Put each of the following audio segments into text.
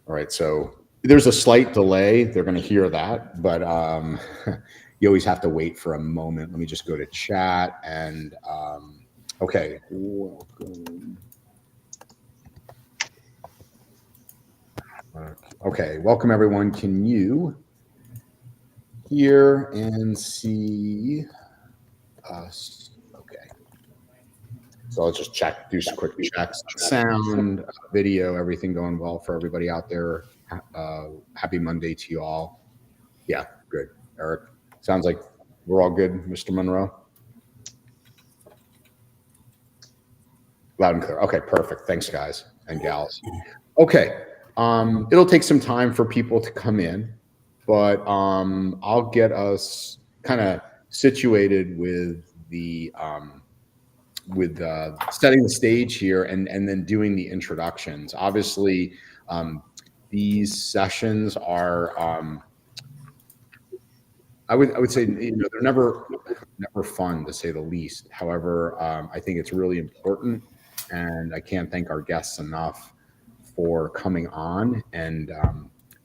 All right, so there's a slight delay. They're going to hear that, but you always have to wait for a moment. Let me just go to chat and okay. Welcome. Okay, welcome everyone. Can you hear and see us? Okay. So let's just check, do some quick checks. Sound, video, everything going well for everybody out there. Happy Monday to you all. Yeah, good. Eric, sounds like we're all good, Mr. Monroe. Loud and clear. Okay, perfect. Thanks, guys and gals. Okay, it'll take some time for people to come in, but I'll get us kind of situated with the setting the stage here and then doing the introductions. Obviously, these sessions are I would say, you know, they're never fun, to say the least. However, I think it's really important, and I can't thank our guests enough for coming on and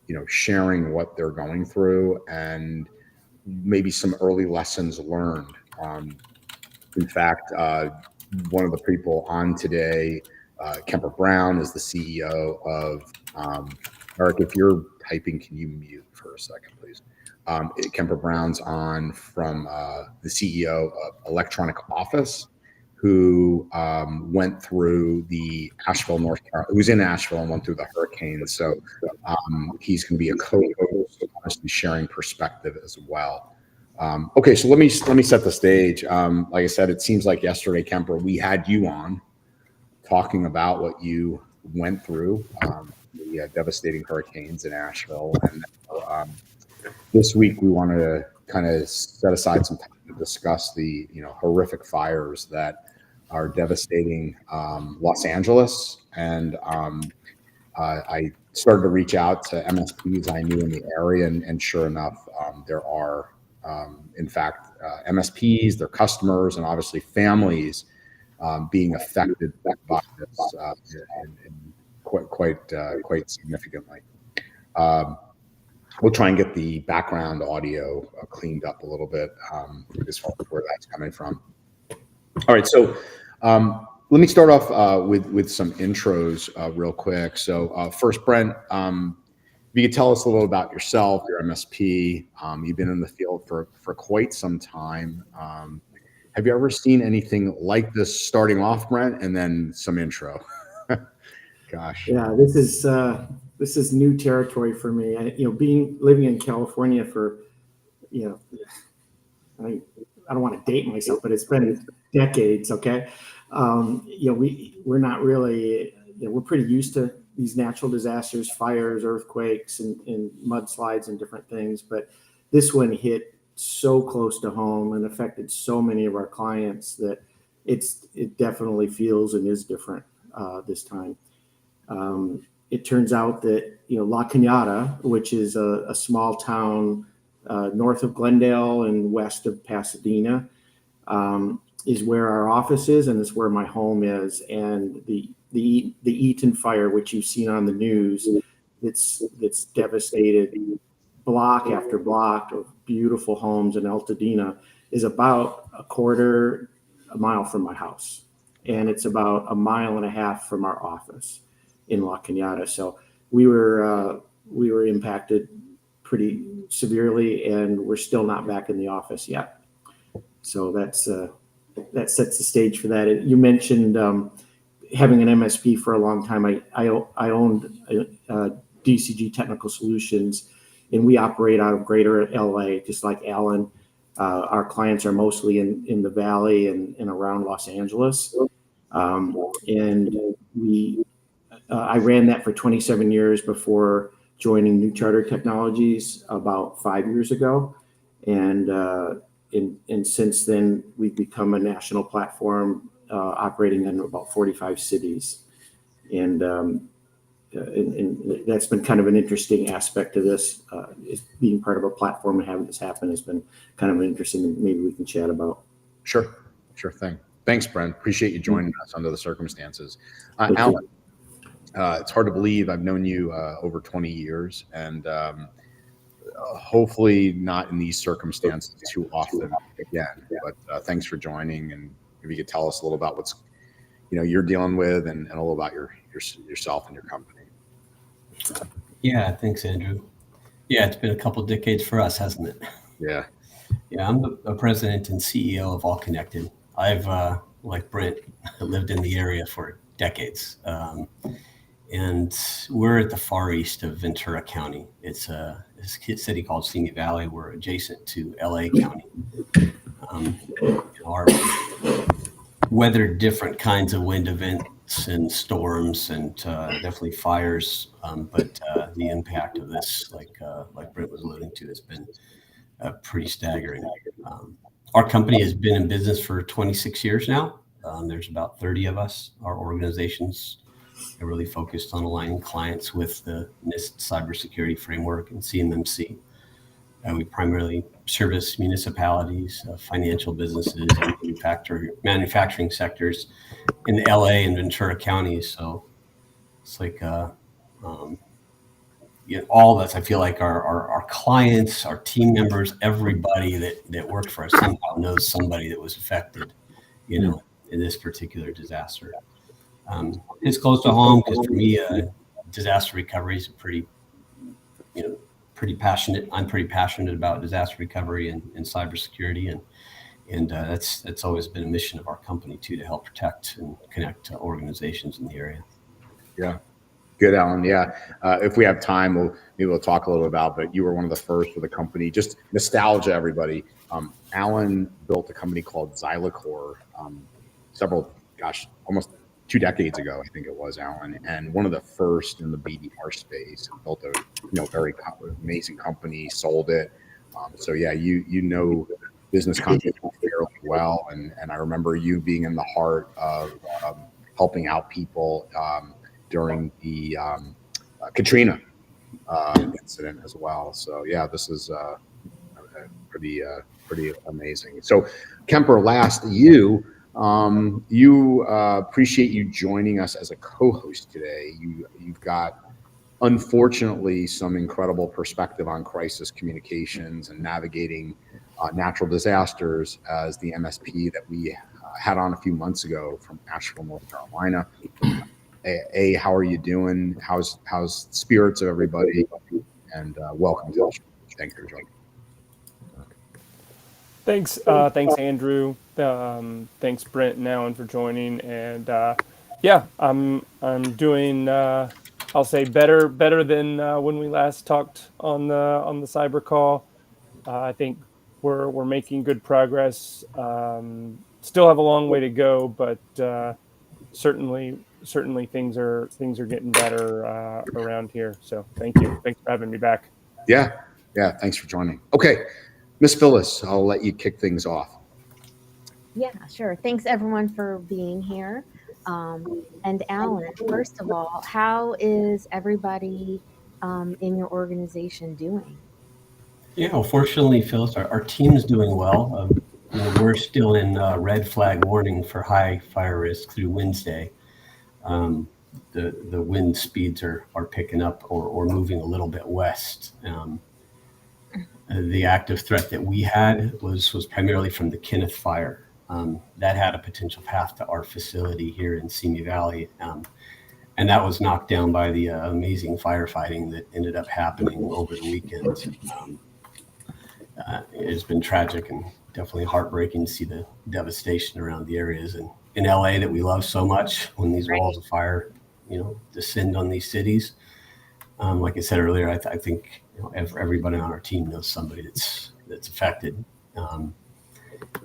you know, sharing what they're going through and maybe some early lessons learned. In fact, one of the people on today, Kemper Brown, is the CEO of Eric. If you're typing, can you mute for a second, please? Kemper Brown's on from the CEO of Electronic Office, who went through the Asheville, North Carolina, who's in Asheville and went through the hurricane. So he's going to be a co-host, honestly, sharing perspective as well. Okay, so let me set the stage. Like I said, it seems like yesterday, Kemper, we had you on talking about what you went through, the devastating hurricanes in Asheville, and this week we wanted to kind of set aside some time to discuss the, you know, horrific fires that are devastating Los Angeles. And I started to reach out to MSPs I knew in the area, and sure enough, there are, in fact, MSPs, their customers, and obviously families being affected by this and quite significantly. We'll try and get the background audio cleaned up a little bit as far as where that's coming from. All right, so let me start off with some intros real quick. So first, Brent, if you could tell us a little about yourself, your MSP. You've been in the field for quite some time. Have you ever seen anything like this starting off, Brent, and then some intro? Gosh. Yeah, this is new territory for me. Living in California for, I don't want to date myself, but it's been decades. Okay, we're not really, we're pretty used to these natural disasters, fires, earthquakes, and mudslides and different things. But this one hit so close to home and affected so many of our clients that it definitely feels and is different this time. It turns out that, La Cañada, which is a small town north of Glendale and west of Pasadena, is where our office is, and it's where my home is. And the Eaton fire, which you've seen on the news, that's devastated block after block of beautiful homes in Altadena, is about a mile from my house, and it's about 1.5 miles from our office in La Cañada. So we were impacted pretty severely, and we're still not back in the office yet. So that sets the stage for that. You mentioned having an MSP for a long time. I owned DCG Technical Solutions, and we operate out of Greater LA, just like Allan. Our clients are mostly in the Valley and around Los Angeles, and I ran that for 27 years before joining New Charter Technologies about 5 years ago. And since then, we've become a national platform operating in about 45 cities. And that's been kind of an interesting aspect of this. Is being part of a platform and having this happen has been kind of interesting. Maybe we can chat about. Sure thing. Thanks, Brent. Appreciate you joining us under the circumstances. Allan, It's hard to believe I've known you over 20 years, and hopefully not in these circumstances too often again. But thanks for joining, and if you could tell us a little about what's you're dealing with, and a little about yourself and your company. Yeah, thanks, Andrew. Yeah, it's been a couple decades for us, hasn't it? Yeah. Yeah, I'm the president and CEO of All Connected. I've, like Brent, lived in the area for decades. And we're at the far east of Ventura County. It's a city called Simi Valley. We're adjacent to LA County. Our weathered different kinds of wind events and storms and definitely fires. But the impact of this, like Brent was alluding to, has been pretty staggering. Our company has been in business for 26 years now. There's about 30 of us. Our organizations are really focused on aligning clients with the NIST cybersecurity framework and CMMC. We primarily service municipalities, financial businesses, and manufacturing sectors in LA and Ventura counties. So it's like all of us, I feel like our clients, our team members, everybody that worked for us somehow knows somebody that was affected, in this particular disaster. It's close to home because for me, disaster recovery is pretty passionate. I'm pretty passionate about disaster recovery and cybersecurity, and that's always been a mission of our company too, to help protect and connect organizations in the area. Yeah. Good, Allan. Yeah. If we have time, we'll talk a little about, but you were one of the first with the company. Just nostalgia, everybody. Allan built a company called Xylacor almost 2 decades ago, I think it was, Allan, and one of the first in the BDR space. Built a very amazing company, sold it. So yeah, you know business content fairly well, and I remember you being in the heart of helping out people during the Katrina incident as well. So yeah, this is pretty amazing. So Kemper, you appreciate you joining us as a co-host today. You've got, unfortunately, some incredible perspective on crisis communications and navigating natural disasters as the MSP that we had on a few months ago from Asheville, North Carolina. How are you doing? How's spirits of everybody? And welcome to the show. Thanks for joining. Thanks, Andrew. Thanks, Brent and Allan, for joining. And yeah, I'm doing. I'll say better than when we last talked on the CyberCall. I think we're making good progress. Still have a long way to go, but certainly things are getting better around here. So thank you. Thanks for having me back. Yeah. Thanks for joining. Okay, Miss Phyllis, I'll let you kick things off. Yeah, sure. Thanks everyone for being here. And Allan, first of all, how is everybody in your organization doing? Yeah, well, fortunately, Phyllis, our team's doing well. We're still in red flag warning for high fire risk through Wednesday. The wind speeds are picking up or moving a little bit west. The active threat that we had was primarily from the Kenneth fire. That had a potential path to our facility here in Simi Valley. And that was knocked down by the amazing firefighting that ended up happening over the weekend. It's been tragic and definitely heartbreaking to see the devastation around the areas in LA that we love so much when these walls of fire, descend on these cities. Like I said earlier, I think everybody on our team knows somebody that's affected.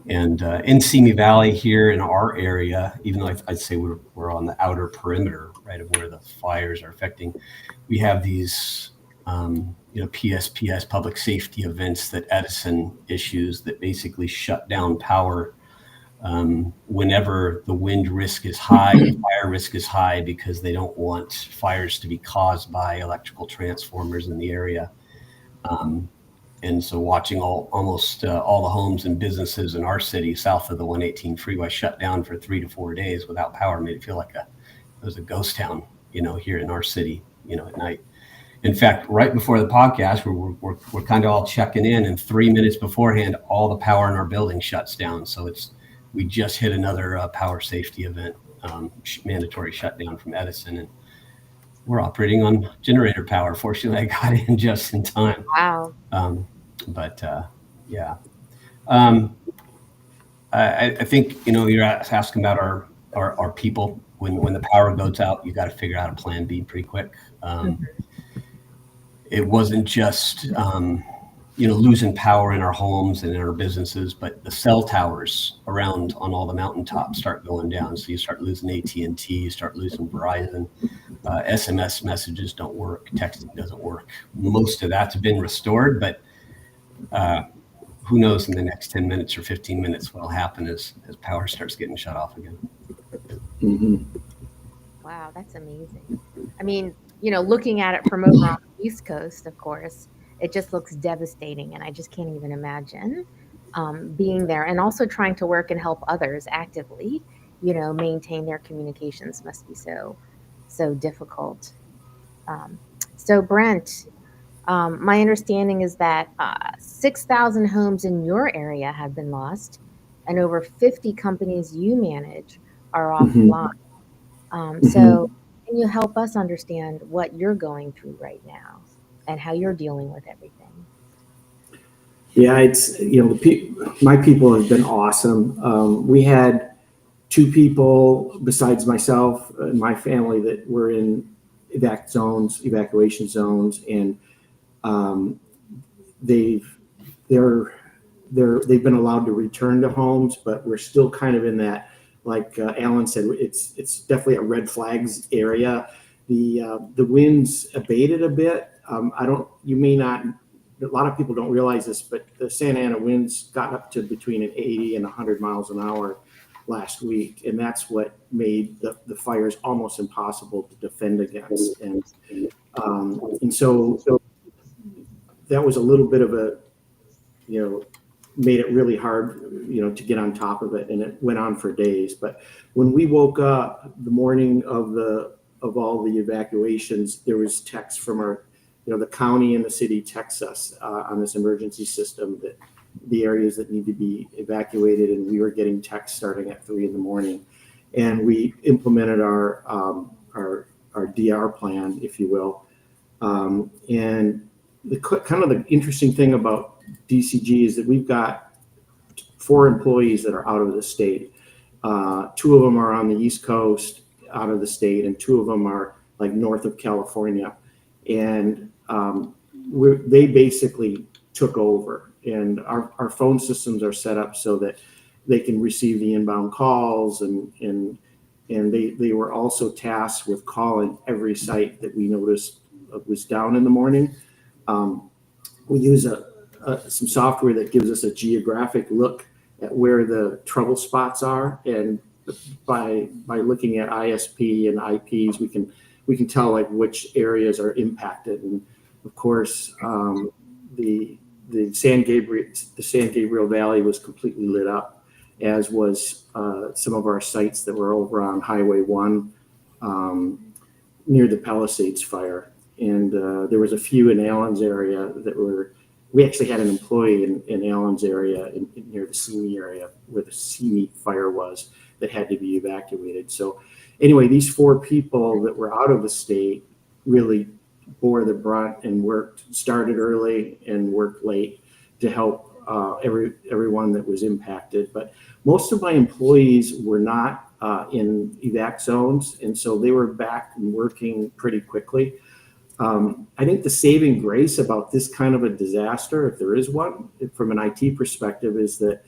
And in Simi Valley here in our area, even though I'd say we're on the outer perimeter, right, of where the fires are affecting, we have these PSPS public safety events that Edison issues that basically shut down power whenever the wind risk is high, fire risk is high, because they don't want fires to be caused by electrical transformers in the area. And so watching almost all the homes and businesses in our city south of the 118 freeway shut down for 3 to 4 days without power made it feel like it was a ghost town, here in our city, at night. In fact, right before the podcast, we're kind of all checking in, and 3 minutes beforehand, all the power in our building shuts down. So we just hit another power safety event, mandatory shutdown from Edison, and we're operating on generator power. Fortunately, I got in just in time. Wow. Yeah. I think, you're asking about our people. When the power goes out, you got to figure out a plan B pretty quick. It wasn't just, losing power in our homes and in our businesses, but the cell towers around on all the mountaintops start going down. So you start losing AT&T, you start losing Verizon. SMS messages don't work, texting doesn't work. Most of that's been restored, but who knows in the next 10 minutes or 15 minutes what'll happen as power starts getting shut off again. Mm-hmm. Wow, that's amazing. I mean, looking at it from over on the East Coast, of course, it just looks devastating, and I just can't even imagine being there and also trying to work and help others actively, maintain their communications must be so difficult. So Brent, my understanding is that 6,000 homes in your area have been lost, and over 50 companies you manage are offline. So can you help us understand what you're going through right now and how you're dealing with everything? Yeah, it's, my people have been awesome. We had 2 people besides myself and my family that were in evacuation zones, and they've been allowed to return to homes, but we're still kind of in that, like Allan said, it's definitely a red flags area. The winds abated a bit. You may not, a lot of people don't realize this, but the Santa Ana winds got up to between 80 and 100 miles an hour last week, and that's what made the fires almost impossible to defend against. And so that was a little bit of a, made it really hard, to get on top of it, and it went on for days. But when we woke up the morning of all the evacuations, there was text from our, the county and the city texts us on this emergency system that the areas that need to be evacuated, and we were getting texts starting at 3 a.m. And we implemented our DR plan, if you will. And the kind of the interesting thing about DCG is that we've got 4 employees that are out of the state. 2 of them are on the East Coast out of the state, and 2 of them are like north of California. And they basically took over, and our phone systems are set up so that they can receive the inbound calls, and they were also tasked with calling every site that we noticed was down in the morning. We use some software that gives us a geographic look at where the trouble spots are, and by looking at ISP and IPs, we can tell like which areas are impacted. And of course, the San Gabriel Valley was completely lit up, as was some of our sites that were over on Highway 1 near the Palisades fire. And there was a few in Allan's area we actually had an employee in Allan's area near the Simi area where the Simi fire was that had to be evacuated. So anyway, these 4 people that were out of the state really bore the brunt and started early and worked late to help everyone that was impacted. But most of my employees were not in evac zones, and so they were back and working pretty quickly. I think the saving grace about this kind of a disaster, if there is one, from an IT perspective, is that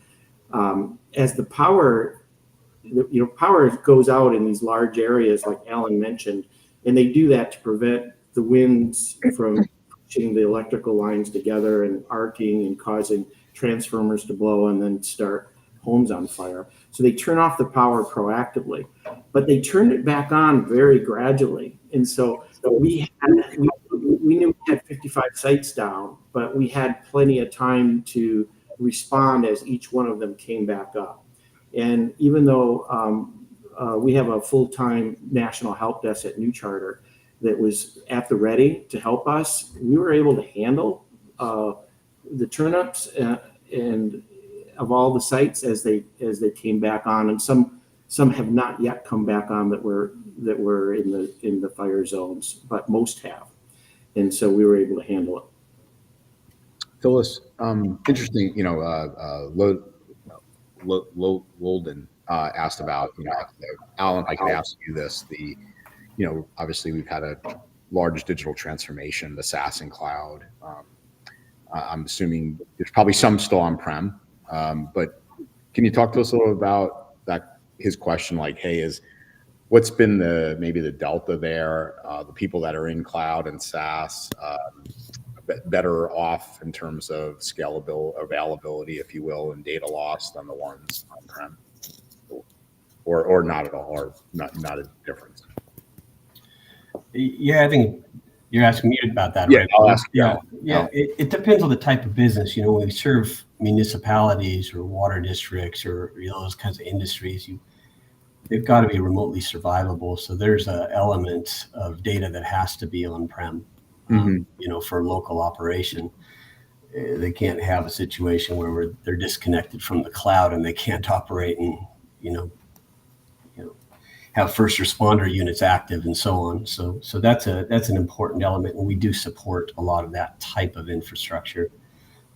as the power goes out in these large areas, like Allan mentioned, and they do that to prevent the winds from pushing the electrical lines together and arcing and causing transformers to blow and then start homes on fire. So they turn off the power proactively, but they turned it back on very gradually. And so we knew we had 55 sites down, but we had plenty of time to respond as each one of them came back up. And even though we have a full-time national help desk at New Charter that was at the ready to help us. We were able to handle the turnups and of all the sites as they came back on, and some have not yet come back on that were in the fire zones, but most have, and so we were able to handle it. Phyllis, interesting. Lolden asked about, Allan, I could ask you this. Obviously we've had a large digital transformation, the SaaS and cloud. I'm assuming there's probably some still on-prem, but can you talk to us a little about that? His question, like, hey, what's been maybe the delta there? The people that are in cloud and SaaS better off in terms of scalability, availability, if you will, and data loss than the ones on-prem, or not at all, or not a difference. Yeah, I think you're asking me about that. Yeah, right? I'll ask. Yeah. It depends on the type of business. When we serve municipalities or water districts or those kinds of industries, they've got to be remotely survivable. So there's an element of data that has to be on-prem. For local operation. They can't have a situation where they're disconnected from the cloud and they can't operate and have first responder units active and so on. So that's an important element, and we do support a lot of that type of infrastructure.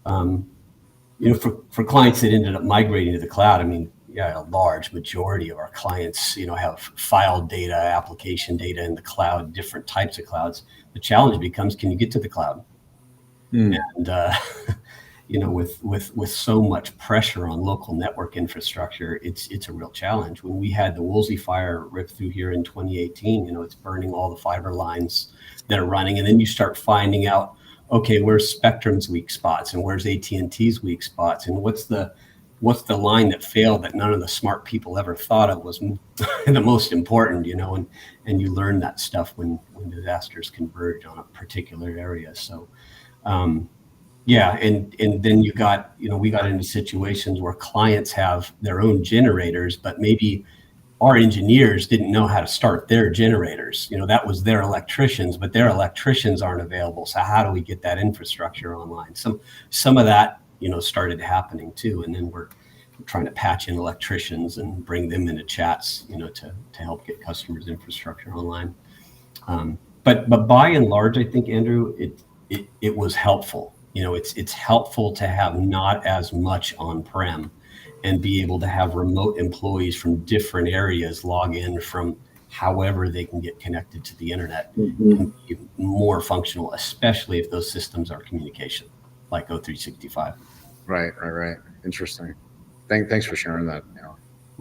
For clients that ended up migrating to the cloud, a large majority of our clients, have file data, application data in the cloud, different types of clouds. The challenge becomes, can you get to the cloud? And with so much pressure on local network infrastructure, it's a real challenge. When we had the Woolsey fire rip through here in 2018, it's burning all the fiber lines that are running, and then you start finding out, okay, where's Spectrum's weak spots and where's AT&T's weak spots, and what's the line that failed that none of the smart people ever thought of was the most important, and you learn that stuff when disasters converge on a particular area. So, and then we got into situations where clients have their own generators, but maybe our engineers didn't know how to start their generators. That was their electricians, but their electricians aren't available. So how do we get that infrastructure online? Some of that started happening too, and then we're trying to patch in electricians and bring them into chats, to help get customers' infrastructure online. But by and large, I think, Andrew, it was helpful. It's helpful to have not as much on-prem and be able to have remote employees from different areas log in from however they can get connected to the internet and be more functional, especially if those systems are communication, like O365. Right. Interesting. Thanks for sharing that.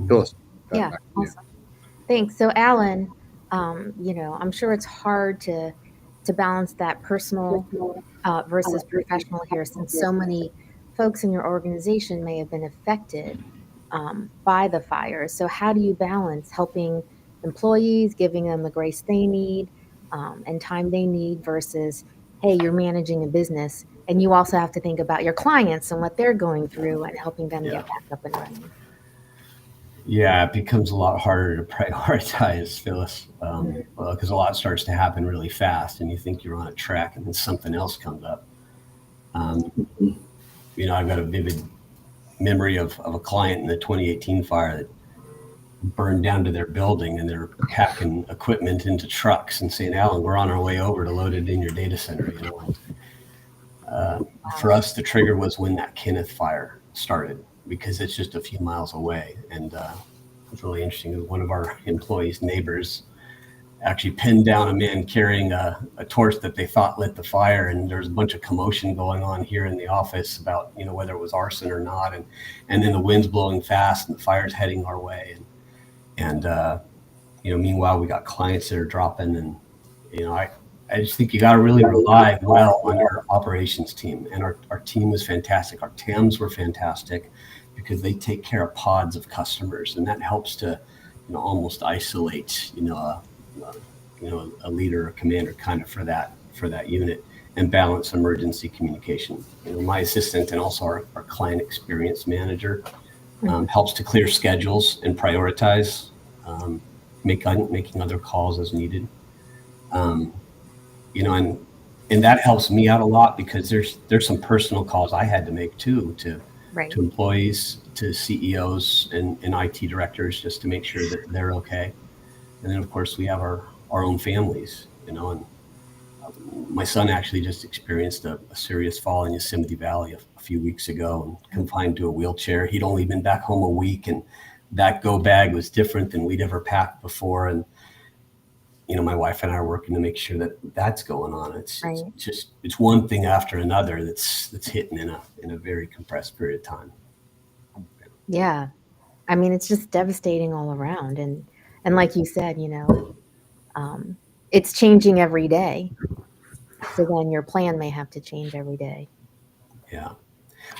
Phyllis. Yeah, awesome. Thanks. So, Allan, I'm sure it's hard to balance that personal versus professional here, since so many folks in your organization may have been affected by the fire. So how do you balance helping employees, giving them the grace they need and time they need versus, hey, you're managing a business and you also have to think about your clients and what they're going through and helping them get back up and running? Yeah, it becomes a lot harder to prioritize, Phyllis, because a lot starts to happen really fast and you think you're on a track and then something else comes up. I've got a vivid memory of a client in the 2018 fire that burned down to their building, and they're packing equipment into trucks and saying, Allan, we're on our way over to load it in your data center. For us, the trigger was when that Kenneth fire started, because it's just a few miles away. And it was really interesting. One of our employees' neighbors actually pinned down a man carrying a torch that they thought lit the fire, and there's a bunch of commotion going on here in the office about whether it was arson or not, and then the wind's blowing fast and the fire's heading our way, and meanwhile we got clients that are dropping, and I just think you got to really rely well on our operations team, and our team was fantastic. Our TAMs were fantastic because they take care of pods of customers, and that helps to almost isolate a leader or commander kind of for that unit, and balance emergency communication. My assistant and also our client experience manager helps to clear schedules and prioritize making other calls as needed. And that helps me out a lot because there's some personal calls I had to make too to Right. employees, to CEOs and IT directors, just to make sure that they're okay. And then of course we have our own families, and my son actually just experienced a serious fall in Yosemite Valley a few weeks ago and confined to a wheelchair. He'd only been back home a week, and that go bag was different than we'd ever packed before. And my wife and I are working to make sure that that's going on. It's one thing after another that's hitting in a very compressed period of time. Yeah. I mean, it's just devastating all around. And like you said, it's changing every day. So then your plan may have to change every day. Yeah.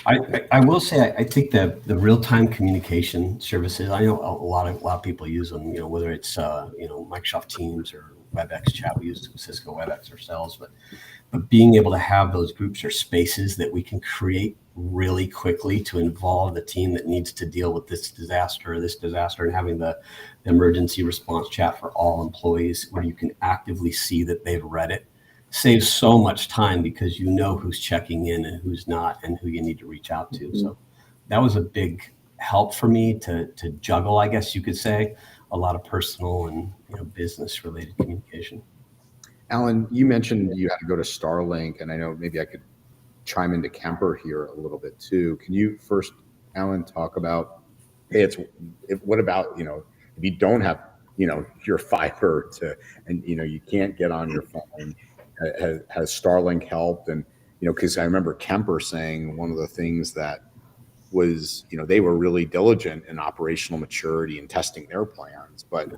I will say, I think that the real-time communication services, I know a lot of people use them, whether it's, Microsoft Teams or WebEx chat. We use Cisco WebEx ourselves, but being able to have those groups or spaces that we can create really quickly to involve the team that needs to deal with this disaster, and having the emergency response chat for all employees where you can actively see that they've read it, saves so much time because you know who's checking in and who's not and who you need to reach out to. So that was a big help for me to juggle, I guess you could say, a lot of personal and business related communication. Allan, you mentioned you had to go to Starlink, and I know maybe I could chime into Kemper here a little bit too. Can you first, Allan, talk about, what about, if you don't have, your fiber and you can't get on your phone, has Starlink helped? And, because I remember Kemper saying one of the things that was, they were really diligent in operational maturity and testing their plans. But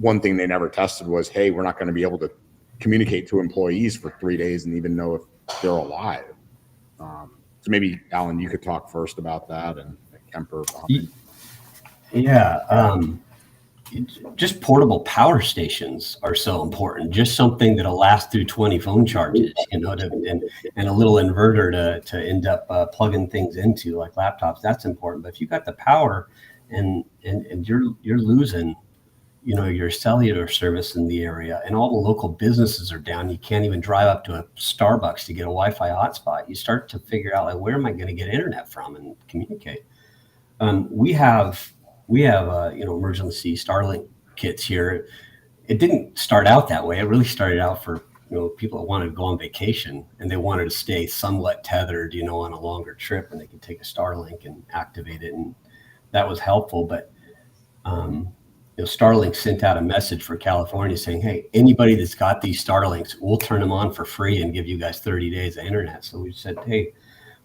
one thing they never tested was, hey, we're not going to be able to communicate to employees for 3 days and even know if they're alive. So maybe, Allan, you could talk first about that and Kemper. Yeah. Just portable power stations are so important. Just something that'll last through 20 phone charges, and a little inverter to end up plugging things into like laptops. That's important. But if you got the power and you're losing, your cellular service in the area, and all the local businesses are down. You can't even drive up to a Starbucks to get a Wi-Fi hotspot. You start to figure out, like, where am I going to get internet from and communicate? We have emergency Starlink kits here. It didn't start out that way. It really started out for people that wanted to go on vacation and they wanted to stay somewhat tethered, on a longer trip, and they could take a Starlink and activate it, and that was helpful. But Starlink sent out a message for California saying, hey, anybody that's got these Starlinks, we'll turn them on for free and give you guys 30 days of internet. So we said, hey,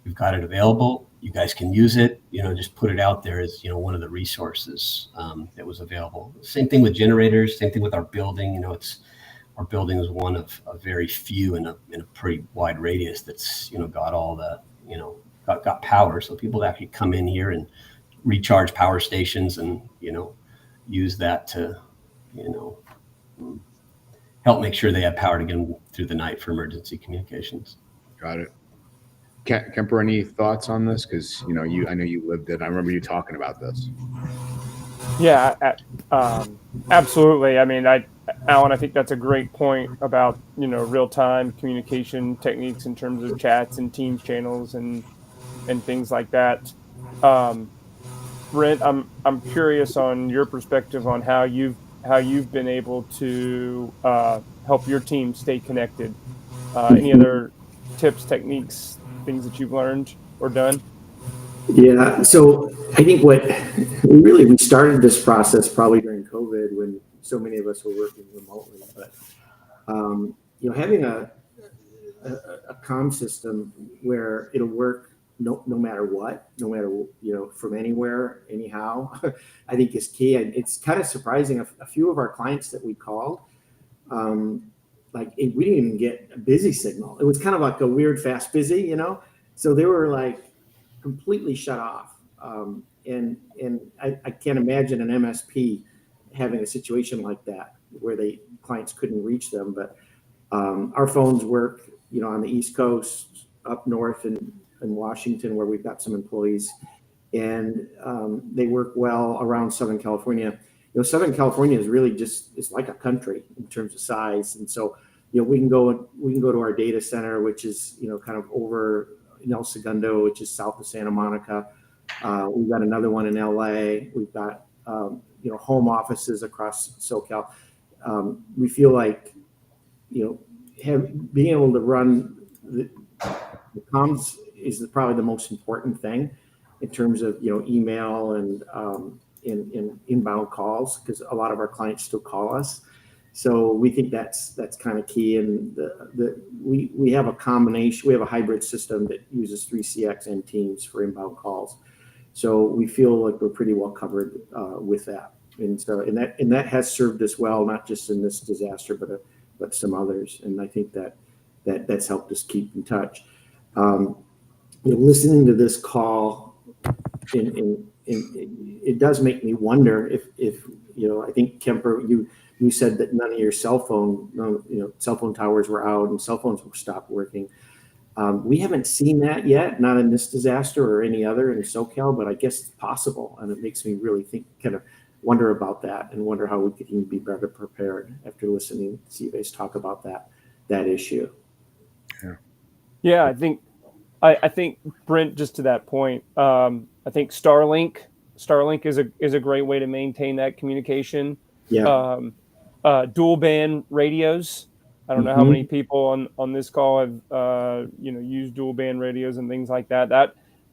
we've got it available. You guys can use it. Just put it out there as, one of the resources that was available. Same thing with generators. Same thing with our building. Our building is one of very few in a pretty wide radius that's, got all the, got power. So people actually come in here and recharge power stations and, use that to, help make sure they have power to get them through the night for emergency communications. Got it. Kemper, any thoughts on this? Because I know you lived it. I remember you talking about this. Yeah, absolutely. I mean, Allan, I think that's a great point about real-time communication techniques in terms of chats and Teams channels and things like that. Brent, I'm curious on your perspective on how you've been able to help your team stay connected. Any other tips, techniques, things that you've learned or done? Yeah, so I think we started this process probably during COVID when so many of us were working remotely. But having a comm system where it'll work no matter what, from anywhere, anyhow, I think is key. And it's kind of surprising. A few of our clients that we called, we didn't even get a busy signal. It was kind of like a weird fast busy, So they were like completely shut off. And I can't imagine an MSP having a situation like that where clients couldn't reach them. But our phones work, on the East Coast, up north in Washington, where we've got some employees, and they work well around Southern California. Southern California is really it's like a country in terms of size. And so, we can go to our data center, which is, kind of over in El Segundo, which is south of Santa Monica. We've got another one in LA. We've got, home offices across SoCal. We feel like, being able to run the comms is probably the most important thing in terms of, email and in inbound calls, because a lot of our clients still call us. So we think that's kind of key. And we have a combination. We have a hybrid system that uses 3CX and Teams for inbound calls. So we feel like we're pretty well covered with that. And so and that has served us well, not just in this disaster, but some others. And I think that's helped us keep in touch. Listening to this call, it does make me wonder if I think Kemper, you said that none of your cell phone towers were out and cell phones were stopped working. We haven't seen that yet, not in this disaster or any other in SoCal, but I guess it's possible. And it makes me really wonder about that and wonder how we could even be better prepared after listening to you guys talk about that issue. Yeah, I think Brent, just to that point, I think Starlink is a great way to maintain that communication. Yeah. Dual band radios. I don't know how many people on this call have used dual band radios and things like that.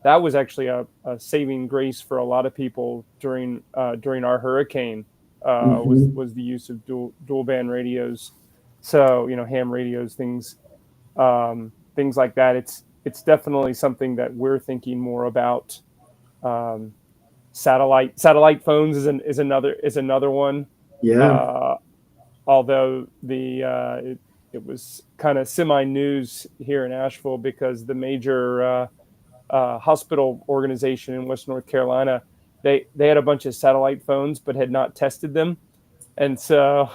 That was actually a saving grace for a lot of people during our hurricane. Was the use of dual band radios. So ham radios, things like that. It's definitely something that we're thinking more about. Satellite phones is another one. Yeah. Although it was kind of semi-news here in Asheville because the major hospital organization in West North Carolina, they had a bunch of satellite phones but had not tested them, and so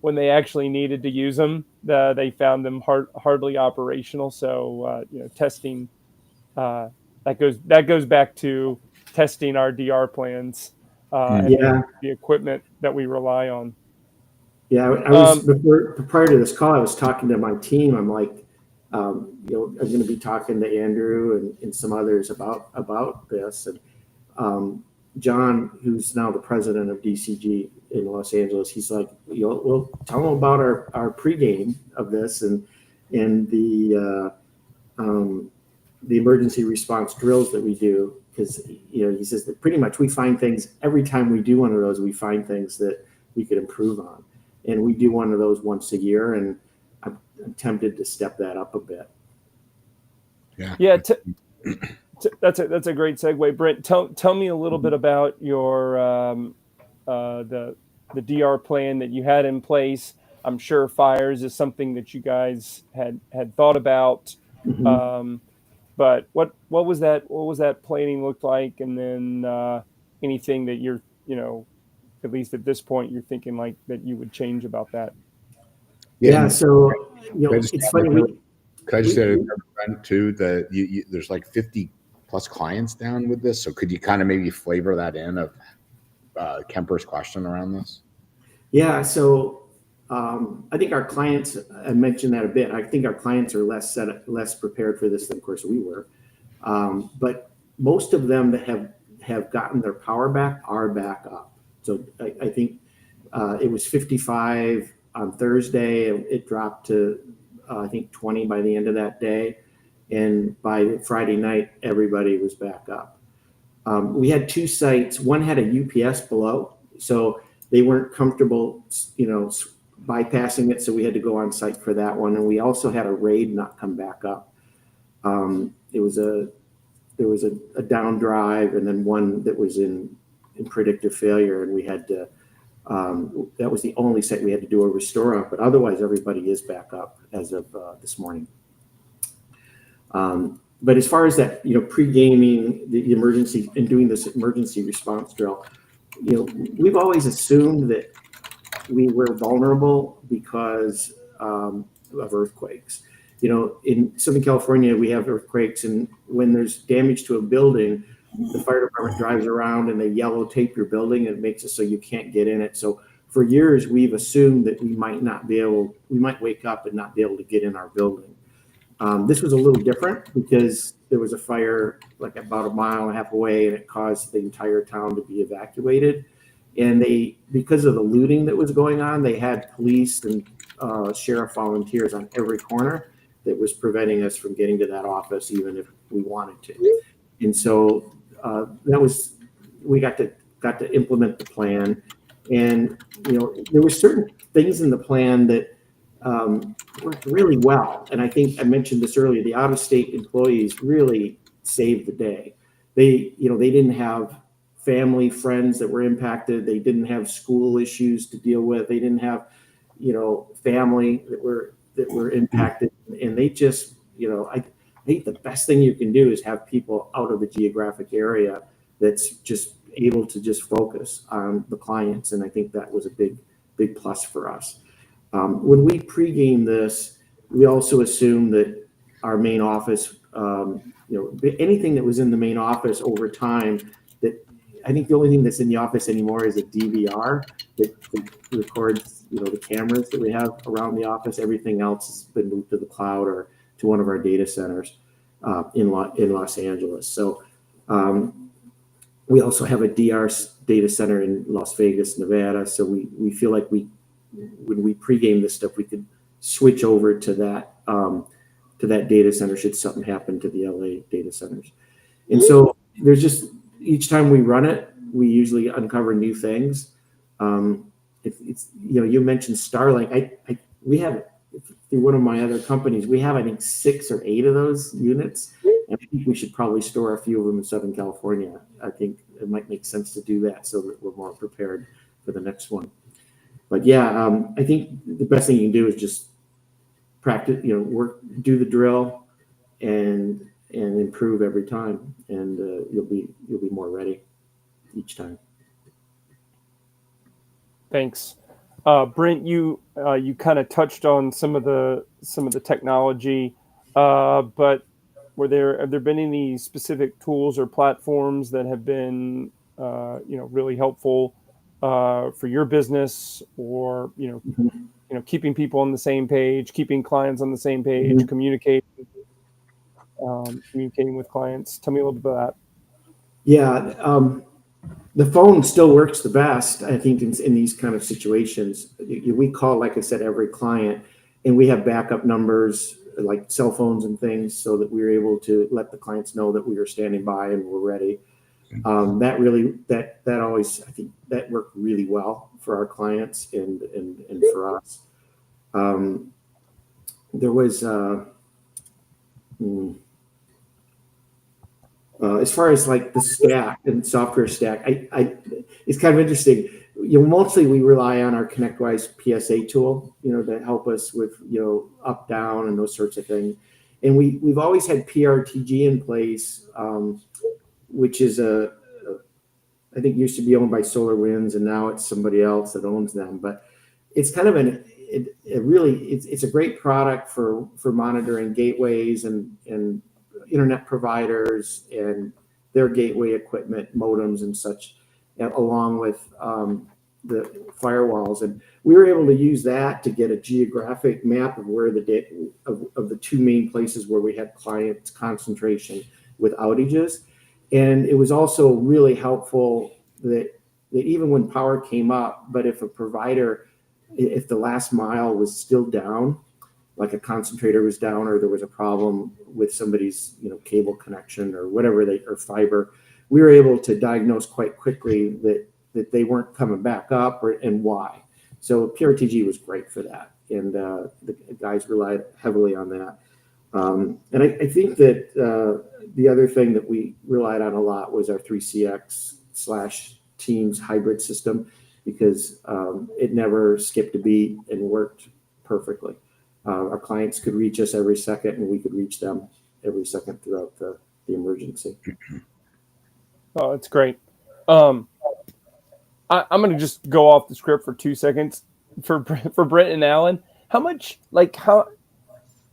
when they actually needed to use them, they found them hardly operational. So testing that goes back to testing our DR plans and the equipment that we rely on. Yeah, I was prior to this call, I was talking to my team. I'm like, I'm going to be talking to Andrew and some others about this. And John, who's now the president of DCG in Los Angeles, he's like, we'll tell them about our pregame of this and the emergency response drills that we do, because he says that pretty much we find things every time we do one of those. We find things that we could improve on. And we do one of those once a year, and I'm tempted to step that up a bit. Yeah. That's a great segue, Brent. Tell me a little bit about your the DR plan that you had in place. I'm sure fires is something that you guys had thought about. But what was that planning look like, and then anything that you're at least at this point, you're thinking like that you would change about that? Yeah. So, it's funny. Could I just add too that there's like 50 plus clients down with this. So could you kind of maybe flavor that in of Kemper's question around this? Yeah. So I think our clients, I mentioned that a bit. I think our clients are less prepared for this than, of course, we were. But most of them that have gotten their power back are back up. So I think it was 55 on Thursday. It dropped to, I think, 20 by the end of that day. And by Friday night, everybody was back up. We had two sites. One had a UPS below, so they weren't comfortable, bypassing it. So we had to go on site for that one. And we also had a RAID not come back up. There was a down drive, and then one that was in predictive failure, and we had to. That was the only site we had to do a restore on, but otherwise everybody is back up as of this morning. But as far as that, pre-gaming the emergency and doing this emergency response drill, we've always assumed that we were vulnerable because of earthquakes. In Southern California, we have earthquakes, and when there's damage to a building, the fire department drives around and they yellow tape your building, and it makes it so you can't get in it. So for years, we've assumed that we might wake up and not be able to get in our building. This was a little different because there was a fire like about a mile and a half away, and it caused the entire town to be evacuated. And because of the looting that was going on, they had police and sheriff volunteers on every corner that was preventing us from getting to that office, even if we wanted to. And so we got to implement the plan. And there were certain things in the plan that worked really well. And I think I mentioned this earlier, the out-of-state employees really saved the day. They didn't have family, friends that were impacted. They didn't have school issues to deal with. They didn't have, family that were impacted. And they just, I think the best thing you can do is have people out of the geographic area that's just able to just focus on the clients. And I think that was a big plus for us. When we pregame this, we also assume that our main office, anything that was in the main office over time, that I think the only thing that's in the office anymore is a DVR that records, the cameras that we have around the office. Everything else has been moved to the cloud or to one of our data centers in Los Angeles. So we also have a DR data center in Las Vegas, Nevada. So we feel like when we pregame this stuff, we could switch over to that data center should something happen to the LA data centers. And so there's just, each time we run it, we usually uncover new things. You mentioned Starlink. We have, through one of my other companies, we have, I think, 6 or 8 of those units. And I think we should probably store a few of them in Southern California. I think it might make sense to do that so that we're more prepared for the next one. But yeah, I think the best thing you can do is just practice, do the drill and improve every time, and you'll be more ready each time. Thanks. Brent, you kind of touched on some of the technology, but have there been any specific tools or platforms that have been really helpful for your business, or keeping people on the same page, keeping clients on the same page, communicating with clients? Tell me a little bit about that. Yeah, the phone still works the best, I think, in these kind of situations. We call, like I said, every client, and we have backup numbers like cell phones and things, so that we're able to let the clients know that we are standing by and we're ready. That always, I think, that worked really well for our clients and for us. There was as far as like the stack and software stack, it's kind of interesting. Mostly we rely on our ConnectWise PSA tool, to help us with, up, down, and those sorts of things. And we've always had PRTG in place, which is I think used to be owned by SolarWinds, and now it's somebody else that owns them. But it's kind of it's a great product for monitoring gateways and internet providers and their gateway equipment, modems and such, along with the firewalls. And we were able to use that to get a geographic map of where of the 2 main places where we had client concentration with outages. And it was also really helpful that even when power came up, but if the last mile was still down, like a concentrator was down, or there was a problem with somebody's cable connection or whatever, or fiber, we were able to diagnose quite quickly that they weren't coming back up, and why. So PRTG was great for that, and the guys relied heavily on that. And I think that the other thing that we relied on a lot was our 3CX/Teams hybrid system, because it never skipped a beat and worked perfectly. Our clients could reach us every second, and we could reach them every second throughout the emergency. Oh, that's great. I'm going to just go off the script for 2 seconds for Brent and Allan. How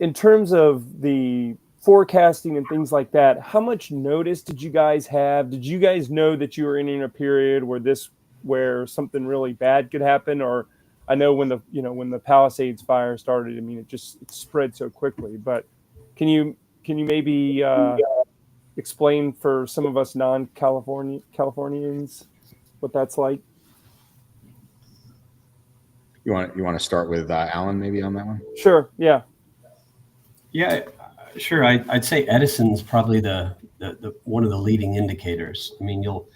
in terms of the forecasting and things like that, how much notice did you guys have? Did you guys know that you were in a period where something really bad could happen? Or I know when the Palisades fire started, I mean, it spread so quickly, but can you maybe explain for some of us Californians what that's like? You want to start with Allan maybe on that one? Sure. Yeah. Yeah, sure. I'd say Edison's probably the one of the leading indicators. I mean, you'll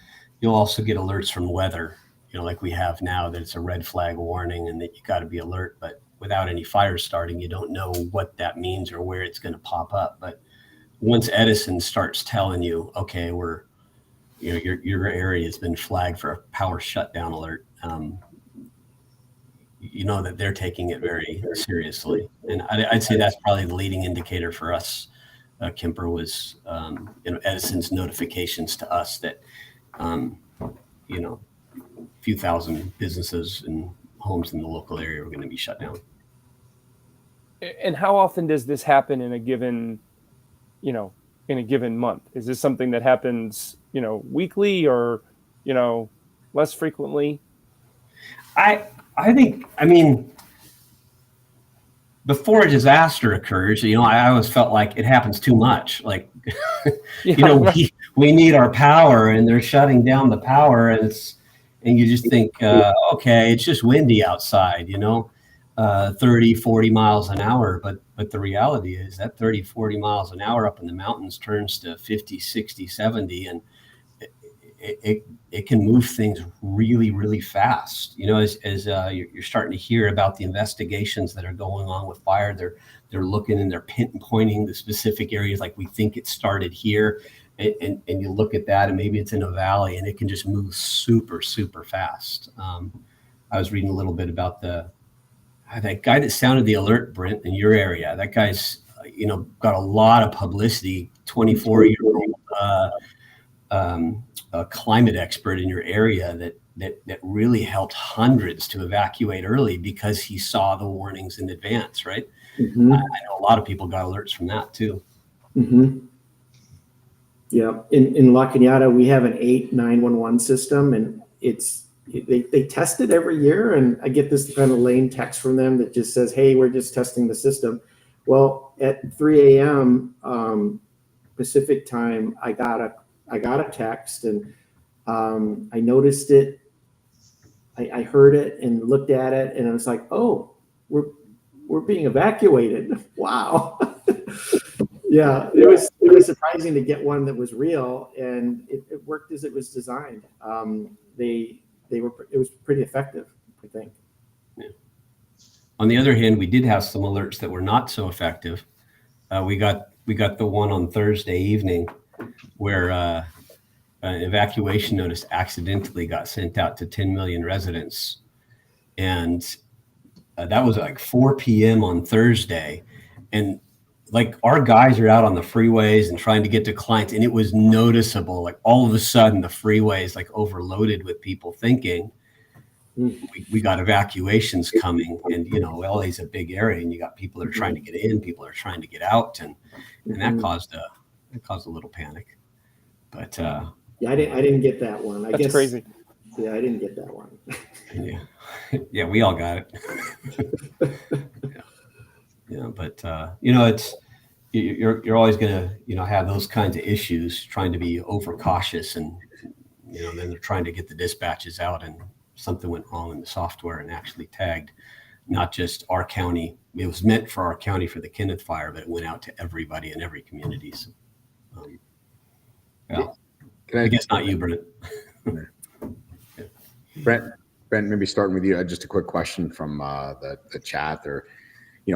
also get alerts from weather, like we have now, that it's a red flag warning and that you got to be alert. But without any fires starting, you don't know what that means or where it's going to pop up. But once Edison starts telling you, okay, your area has been flagged for a power shutdown alert, you know that they're taking it very seriously. And I'd say that's probably the leading indicator for us, Kemper, was Edison's notifications to us that a few thousand businesses and homes in the local area were going to be shut down. And how often does this happen in a given month? Is this something that happens, weekly or, less frequently? I think, before a disaster occurs, I always felt like it happens too much. Like, we need our power and they're shutting down the power and you just think, okay, it's just windy outside, 30, 40 miles an hour. But the reality is that 30, 40 miles an hour up in the mountains turns to 50, 60, 70, and it can move things really, really fast. As you're starting to hear about the investigations that are going on with fire, they're looking and they're pinpointing the specific areas, like we think it started here, and you look at that and maybe it's in a valley and it can just move super, super fast. I was reading a little bit about that guy that sounded the alert, Brent, in your area. That guy's got a lot of publicity. 24-year-old a climate expert in your area that really helped hundreds to evacuate early because he saw the warnings in advance, right? Mm-hmm. I know a lot of people got alerts from that too. Mm-hmm. Yeah, in La Cañada we have an 911 system, and they test it every year, and I get this kind of lame text from them that just says, "Hey, we're just testing the system." Well, at 3 a.m. Pacific time, I got a text, and I noticed it. I heard it and looked at it, and I was like, "Oh, we're being evacuated!" Wow. Yeah, it was surprising to get one that was real, and it worked as it was designed. It was pretty effective, I think. Yeah. On the other hand, we did have some alerts that were not so effective. We got the one on Thursday evening where an evacuation notice accidentally got sent out to 10 million residents. And that was like 4 p.m. on Thursday. And like our guys are out on the freeways and trying to get to clients, and it was noticeable. Like all of a sudden the freeway is like overloaded with people thinking we got evacuations coming, and LA is a big area, and you got people that are trying to get in, people are trying to get out, and that caused a little panic. But yeah, I didn't get that one. I guess that's crazy. Yeah, I didn't get that one. Yeah, we all got it. Yeah, but it's you're always gonna have those kinds of issues, trying to be overcautious, and then they're trying to get the dispatches out, and something went wrong in the software and actually tagged not just our county. It was meant for our county for the Kenneth fire, but it went out to everybody in every community. So, I guess not you, Brent. Yeah. Brent, maybe starting with you. Just a quick question from the chat there.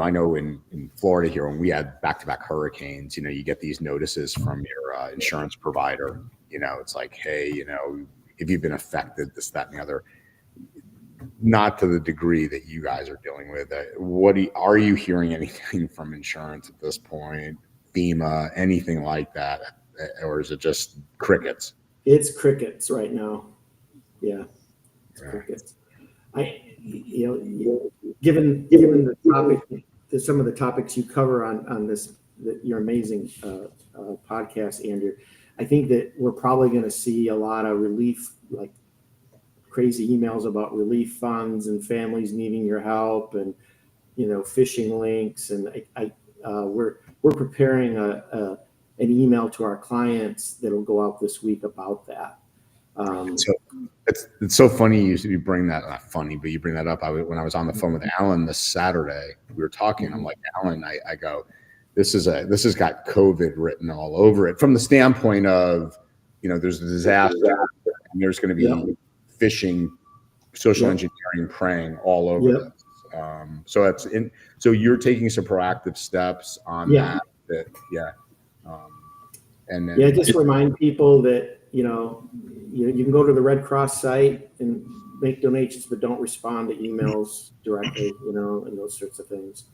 I know in Florida here, when we had back-to-back hurricanes, you get these notices from your insurance provider. It's like, hey, if you've been affected, this, that, and the other. Not to the degree that you guys are dealing with. Are you hearing anything from insurance at this point? FEMA, anything like that, or is it just crickets? It's crickets right now. Yeah, it's crickets. Given the topic, some of the topics you cover on this your amazing podcast, Andrew. I think that we're probably going to see a lot of relief, like crazy emails about relief funds and families needing your help, and phishing links. And we're preparing an email to our clients that'll go out this week about that. So it's so funny you bring that, not funny, but you bring that up. When I was on the phone with Allan this Saturday, we were talking. I'm like, Allan, I go, this has got COVID written all over it, from the standpoint of, there's a disaster and there's going to be phishing, social engineering, preying all over this. So you're taking some proactive steps on that. And then, just remind people that you can go to the Red Cross site and make donations, but don't respond to emails directly, and those sorts of things.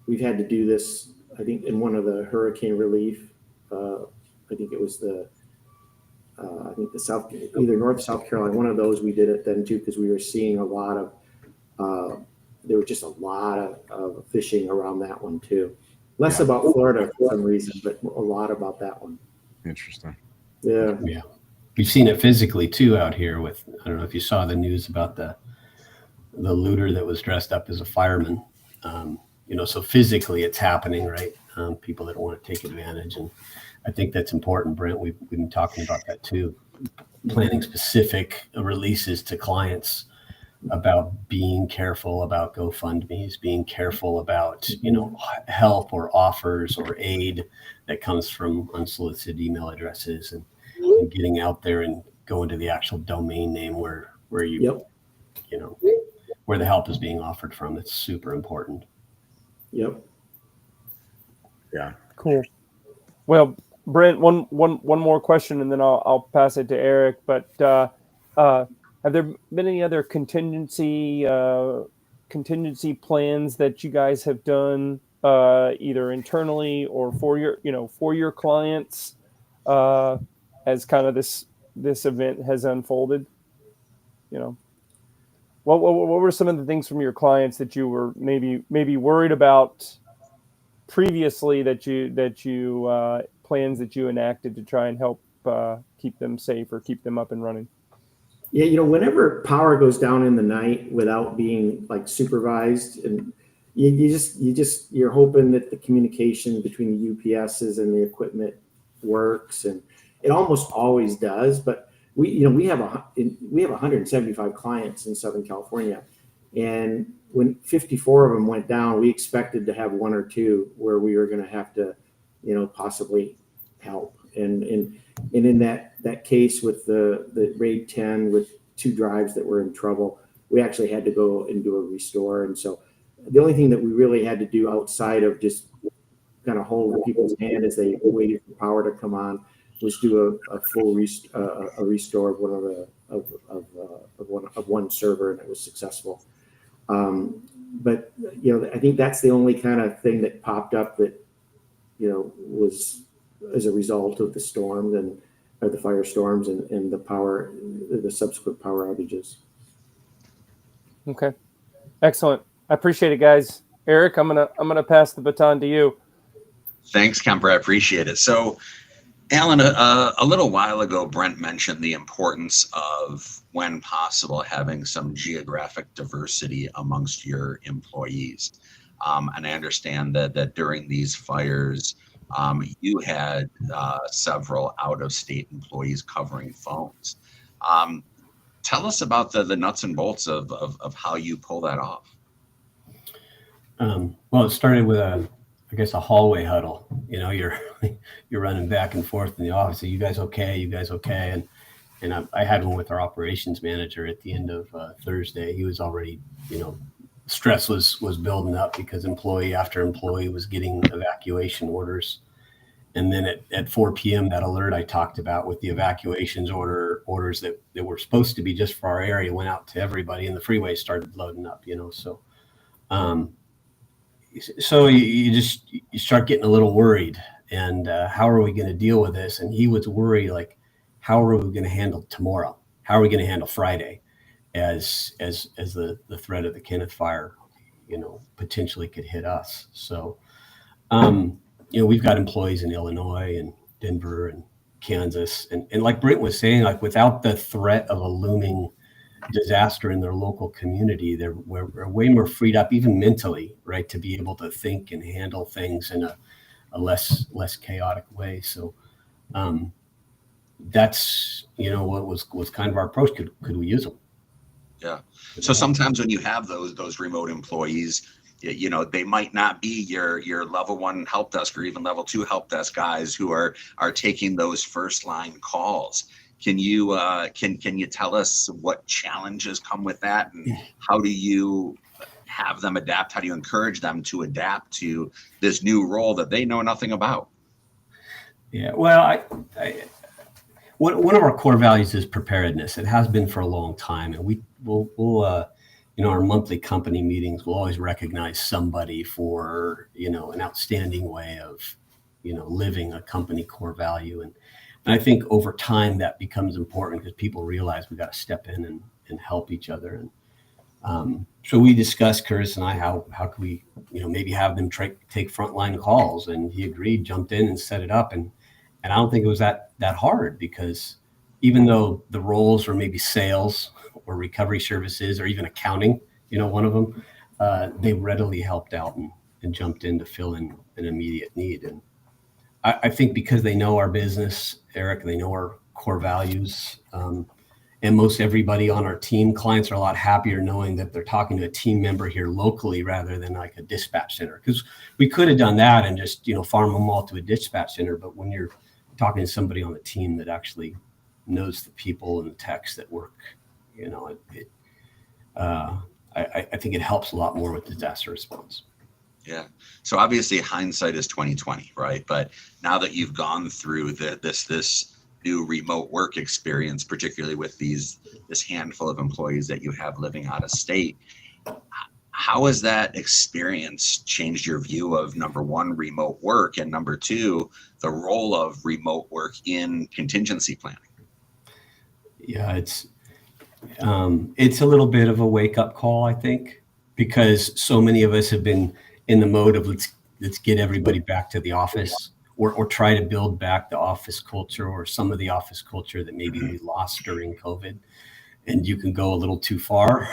We've had to do this, I think, in one of the hurricane relief. I think it was the either North South Carolina, one of those we did it then too, because we were seeing a lot of, there was just a lot of phishing around that one too. Less about Florida for some reason, but a lot about that one. Interesting. Yeah. We've seen it physically too out here with, I don't know if you saw the news about the looter that was dressed up as a fireman. So physically it's happening, right? People that want to take advantage. And I think that's important, Brent. We've been talking about that too. Planning specific releases to clients about being careful about GoFundMe's, being careful about, help or offers or aid that comes from unsolicited email addresses, and getting out there and going to the actual domain name where you, where the help is being offered from. It's super important. Yep. Yeah. Cool. Well, Brent, one more question, and then I'll pass it to Eric. But have there been any other contingency plans that you guys have done, either internally or for your clients, as kind of this event has unfolded? What were some of the things from your clients that you were maybe worried about previously that you plans that you enacted to try and help keep them safe or keep them up and running? Yeah, whenever power goes down in the night without being like supervised, and you're hoping that the communication between the UPSs and the equipment works, and it almost always does. But we have 175 clients in Southern California, and when 54 of them went down, we expected to have one or two where we were going to have to, possibly help. And in that case with the RAID 10 with 2 drives that were in trouble, we actually had to go and do a restore. And so the only thing that we really had to do outside of just kind of hold people's hand as they waited for power to come on was do a full restore of one server, and it was successful. But I think that's the only kind of thing that popped up that was as a result of the storm or the firestorms and the subsequent power outages. Okay, excellent. I appreciate it, guys. Eric, I'm gonna pass the baton to you. Thanks, Kemper. I appreciate it. So, Allan, a little while ago, Brent mentioned the importance of, when possible, having some geographic diversity amongst your employees. And I understand that during these fires, you had several out-of-state employees covering phones. Tell us about the nuts and bolts of how you pull that off. Well, it started with a hallway huddle. You're running back and forth in the office. Are you guys okay? You guys okay? And I had one with our operations manager at the end of Thursday. He was already, stress was building up because employee after employee was getting evacuation orders. And then at 4 p.m., that alert I talked about with the evacuations orders that were supposed to be just for our area went out to everybody, and the freeway started loading up, So you start getting a little worried, and how are we going to deal with this? And he was worried, like, how are we going to handle tomorrow? How are we going to handle Friday as the threat of the Kenneth fire, potentially could hit us? So We've got employees in Illinois and Denver and Kansas. And like Brent was saying, like without the threat of a looming disaster in their local community, we're way more freed up, even mentally, right, to be able to think and handle things in a less chaotic way. So that's, what was kind of our approach. Could we use them? Yeah. So sometimes when you have those remote employees, they might not be your level 1 help desk or even level 2 help desk guys who are taking those first line calls. Can you tell us what challenges come with that, and how do you have them adapt? How do you encourage them to adapt to this new role that they know nothing about? Yeah, well, one of our core values is preparedness. It has been for a long time, and we'll our monthly company meetings will always recognize somebody for an outstanding way of living a company core value, and I think over time that becomes important because people realize we got to step in and help each other. And so we discussed, Curtis and I, how could we maybe have them take frontline calls, and he agreed, jumped in and set it up, and I don't think it was that hard, because even though the roles were maybe sales or recovery services or even accounting, one of them, they readily helped out and jumped in to fill in an immediate need. And I think because they know our business, Eric, they know our core values, and most everybody on our team, clients are a lot happier knowing that they're talking to a team member here locally rather than like a dispatch center. Because we could have done that and just farm them all to a dispatch center, but when you're talking to somebody on the team that actually knows the people and the techs that work, I think it helps a lot more with disaster response. Yeah. So obviously hindsight is 2020, right? But now that you've gone through this new remote work experience, particularly with this handful of employees that you have living out of state, how has that experience changed your view of, number one, remote work, and number two, the role of remote work in contingency planning? Yeah, it's a little bit of a wake-up call, I think, because so many of us have been in the mode of let's get everybody back to the office, or try to build back the office culture, or some of the office culture that maybe we lost during COVID. And you can go a little too far,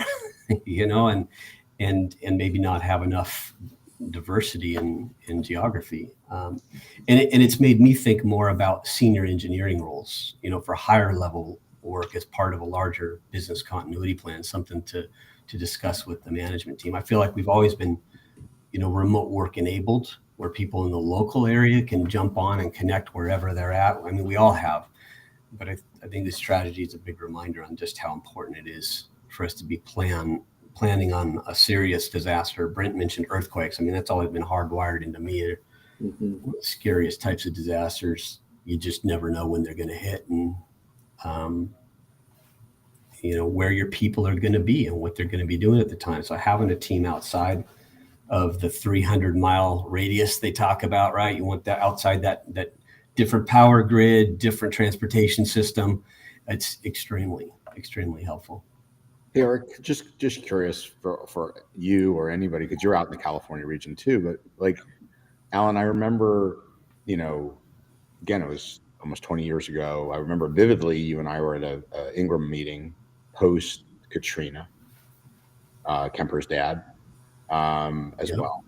and maybe not have enough diversity in geography. And it's made me think more about senior engineering roles, for higher level work as part of a larger business continuity plan, something to discuss with the management team. I feel like we've always been, remote work enabled, where people in the local area can jump on and connect wherever they're at. I mean, we all have, but I think this strategy is a big reminder on just how important it is for us to be planning on a serious disaster. Brent mentioned earthquakes. I mean, that's always been hardwired into me. One of the scariest types of disasters. You just never know when they're going to hit, and where your people are going to be and what they're going to be doing at the time. So having a team outside of the 300-mile radius they talk about, right? You want that outside that different power grid, different transportation system. It's extremely, extremely helpful. Hey, Eric, just curious for you or anybody, because you're out in the California region too, but like Allan, I remember, again, it was almost 20 years ago. I remember vividly you and I were at a Ingram meeting post Katrina, Kemper's dad, as well.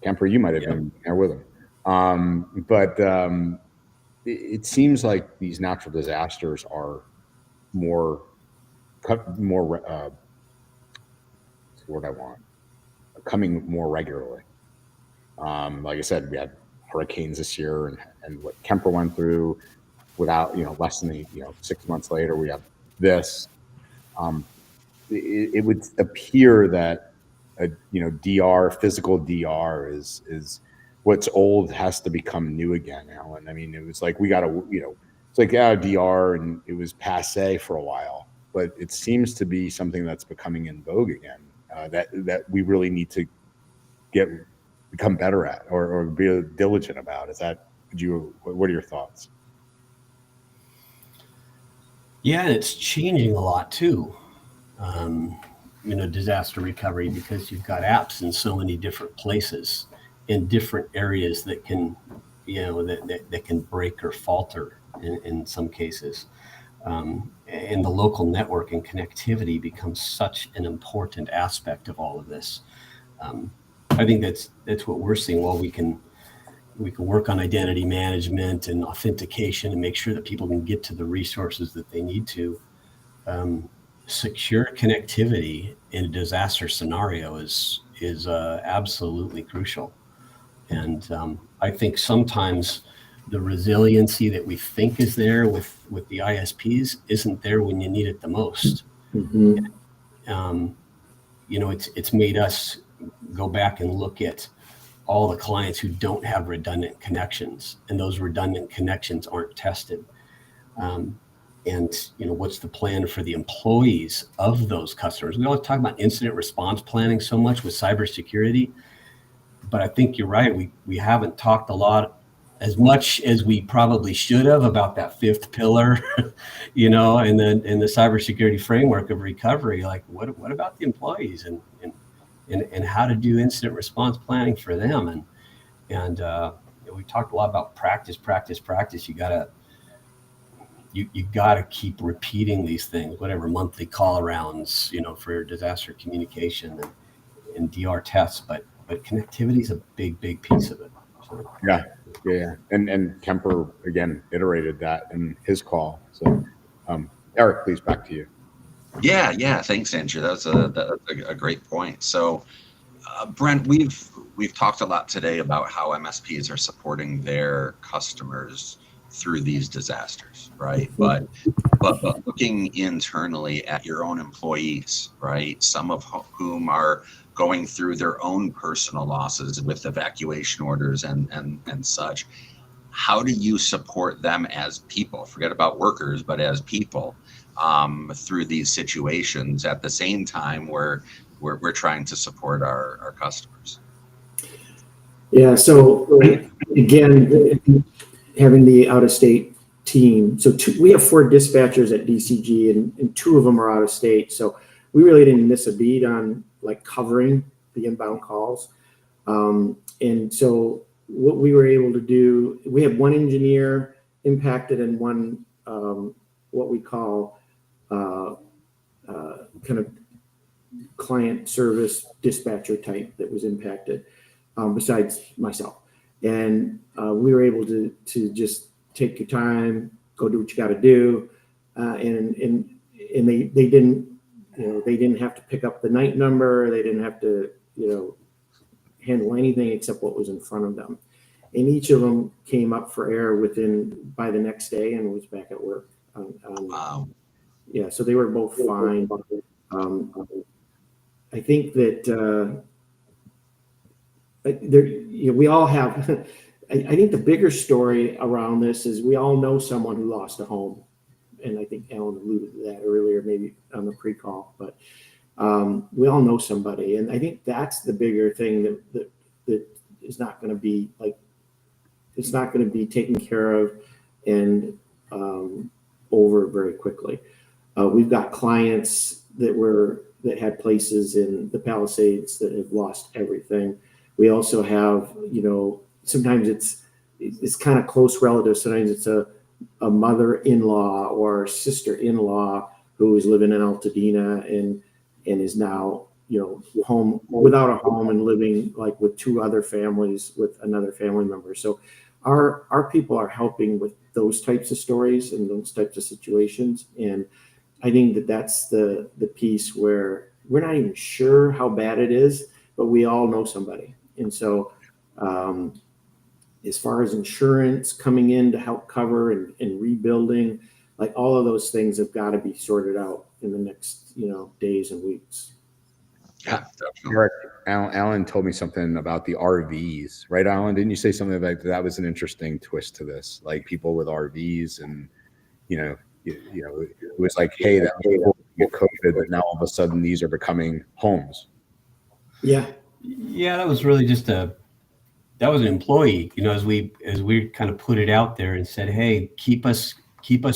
Kemper, you might have been there with him. But it seems like these natural disasters are more what's the word I want, coming more regularly. Like I said, we had hurricanes this year, and what Kemper went through, without less than 6 months later, we have this. It would appear that physical DR is what's old has to become new again, Allan. I mean, it was like we got to, it's like DR, and it was passé for a while, but it seems to be something that's becoming in vogue again. That we really need to become better at, or be diligent about. What are your thoughts? Yeah, it's changing a lot too. Disaster recovery, because you've got apps in so many different places, in different areas that can, that can break or falter in some cases. And the local network and connectivity becomes such an important aspect of all of this. I think that's what we're seeing. While we can work on identity management and authentication and make sure that people can get to the resources that they need to, secure connectivity in a disaster scenario is absolutely crucial. And I think sometimes the resiliency that we think is there with the ISPs isn't there when you need it the most. Mm-hmm. It's made us go back and look at all the clients who don't have redundant connections, and those redundant connections aren't tested. And what's the plan for the employees of those customers? We always talk about incident response planning so much with cybersecurity, but I think you're right. We haven't talked a lot, as much as we probably should have, about that fifth pillar, in the cybersecurity framework of recovery. Like, what about the employees and how to do incident response planning for them? And we talked a lot about practice. You gotta keep repeating these things, whatever monthly call arounds, for disaster communication and DR tests, but connectivity is a big piece of it. So. Yeah. And Kemper again iterated that in his call. So Eric, please, back to you. Yeah. Thanks, Andrew. That's a great point. So Brent, we've talked a lot today about how MSPs are supporting their customers through these disasters, right? But looking internally at your own employees, right? Some of whom are going through their own personal losses with evacuation orders and such. How do you support them as people? Forget about workers, but as people through these situations at the same time where we're trying to support our customers? Yeah. So again, having the out-of-state team. So we have 4 dispatchers at DCG, and 2 of them are out of state. So we really didn't miss a beat on like covering the inbound calls. And so what we were able to do, we had 1 engineer impacted and 1 what we call kind of client service dispatcher type that was impacted, besides myself. And we were able to just take your time, go do what you got to do, and they didn't, they didn't have to pick up the night number. They didn't have to, handle anything except what was in front of them. And each of them came up for air by the next day and was back at work. Wow. Yeah, so they were both fine. I think that we all have. I think the bigger story around this is we all know someone who lost a home, and I think Allan alluded to that earlier, maybe on the pre-call. But we all know somebody, and I think that's the bigger thing that is not going to be it's not going to be taken care of and over very quickly. We've got clients that had places in the Palisades that have lost everything. We also have, sometimes it's kind of close relatives. Sometimes it's a mother-in-law or sister-in-law who is living in Altadena and is now, home without a home and living like with 2 other families with another family member. So our people are helping with those types of stories and those types of situations. And I think that's the piece where we're not even sure how bad it is, but we all know somebody. And so as far as insurance coming in to help cover and rebuilding, like all of those things have got to be sorted out in the next, days and weeks. Yeah, definitely. Eric, Allan told me something about the RVs, right, Allan? Didn't you say something like that was an interesting twist to this? Like people with RVs and, it was like, hey, that people get COVID, but now all of a sudden these are becoming homes. Yeah. Yeah, that was really just that was an employee, as we kind of put it out there and said, hey, keep us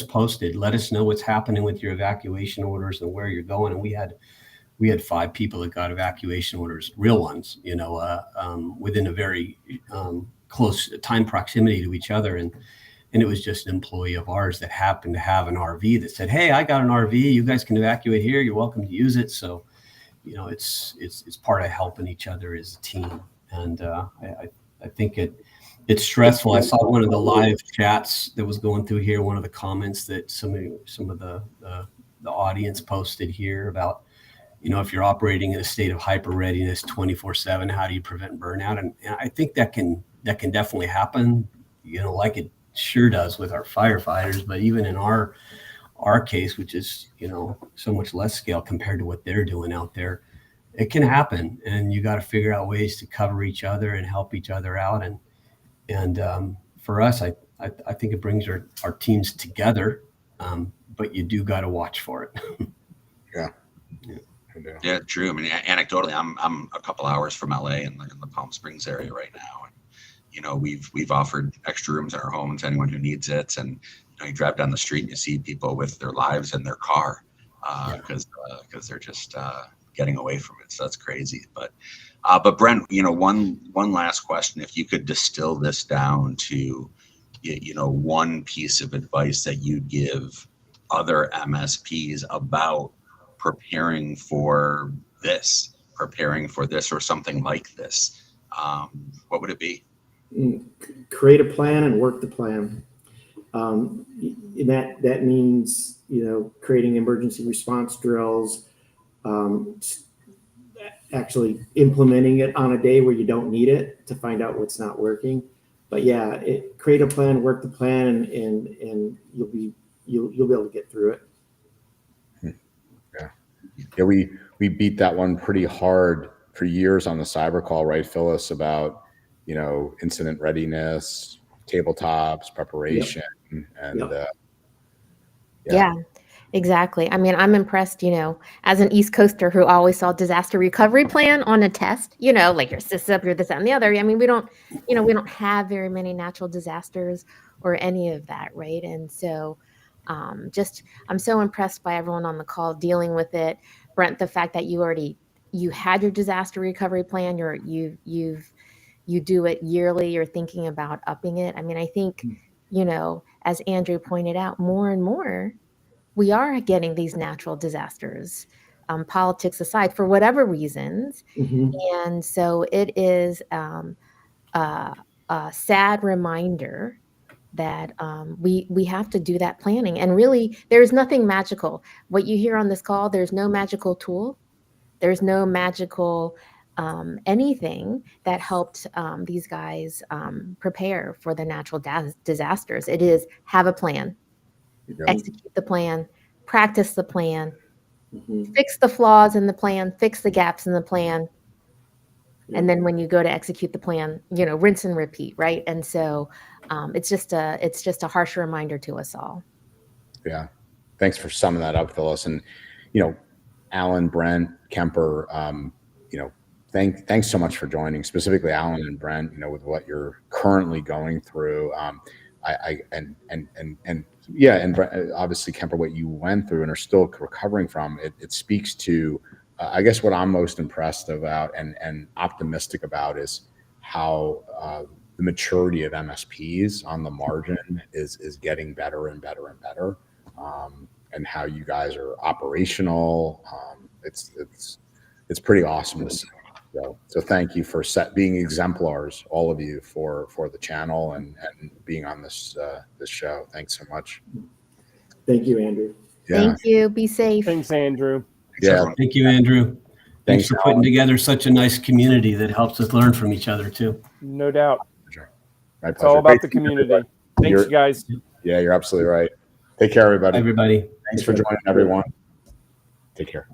posted. Let us know what's happening with your evacuation orders and where you're going. And we we had 5 people that got evacuation orders, real ones, within a very close time proximity to each other. And it was just an employee of ours that happened to have an RV that said, "Hey, I got an RV. You guys can evacuate here. You're welcome to use it." So, it's part of helping each other as a team. And I think it's stressful. I saw one of the live chats that was going through here. One of the comments that some of the audience posted here about, if you're operating in a state of hyper readiness 24/7, how do you prevent burnout? And I think that can definitely happen, like it sure does with our firefighters. But even in our case, which is, so much less scale compared to what they're doing out there, it can happen. And you got to figure out ways to cover each other and help each other out. And for us, I think it brings our teams together, but you do got to watch for it. Yeah, true. I mean, anecdotally, I'm a couple hours from LA in the Palm Springs area right now, and we've offered extra rooms in our home to anyone who needs it. And you drive down the street and you see people with their lives in their car because they're just getting away from it. So that's crazy. But Brent, one last question: if you could distill this down to one piece of advice that you'd give other MSPs about preparing for this or something like this, what would it be? Create a plan and work the plan. That means, creating emergency response drills, actually implementing it on a day where you don't need it to find out what's not working. But yeah, create a plan, work the plan, and you'll be able to get through it. Yeah, we beat that one pretty hard for years on the CyberCall, right, Phyllis, about, incident readiness, tabletops, preparation, and Yeah, exactly. I mean, I'm impressed, as an East Coaster who always saw disaster recovery plan on a test, like your SysUp, your this, that, and the other. I mean, we don't have very many natural disasters or any of that, right? And so I'm so impressed by everyone on the call dealing with it. Brent, the fact that you had your disaster recovery plan, you do it yearly, you're thinking about upping it. I mean, I think, as Andrew pointed out, more and more we are getting these natural disasters, politics aside, for whatever reasons. Mm-hmm. And so it is a sad reminder that we have to do that planning. And really, there's nothing magical. What you hear on this call, there's no magical tool. There's no magical anything that helped these guys prepare for the natural disasters. It is have a plan, execute the plan, practice the plan, fix the flaws in the plan, fix the gaps in the plan. And then when you go to execute the plan, rinse and repeat, right? And so it's just a harsh reminder to us all. Yeah. Thanks for summing that up, Phyllis. And, Allan, Brent, Kemper, thanks so much for joining, specifically Allan and Brent, with what you're currently going through. And obviously, Kemper, what you went through and are still recovering from, it speaks to, I guess, what I'm most impressed about and optimistic about is how the maturity of MSPs on the margin is getting better and better and better, and how you guys are operational. It's pretty awesome to see. So thank you for being exemplars, all of you, for the channel and being on this show. Thanks so much. Thank you, Andrew. Yeah. Thank you. Be safe. Thanks, Andrew. Yeah. Thank you, Andrew. Thanks for putting Allan. together such a nice community that helps us learn from each other too. No doubt. My It's all pleasure. about Great the to meet community. everybody. Thanks, you guys. Yeah, you're absolutely right. Take care, everybody. Everybody. Thanks for joining, everyone. Take care.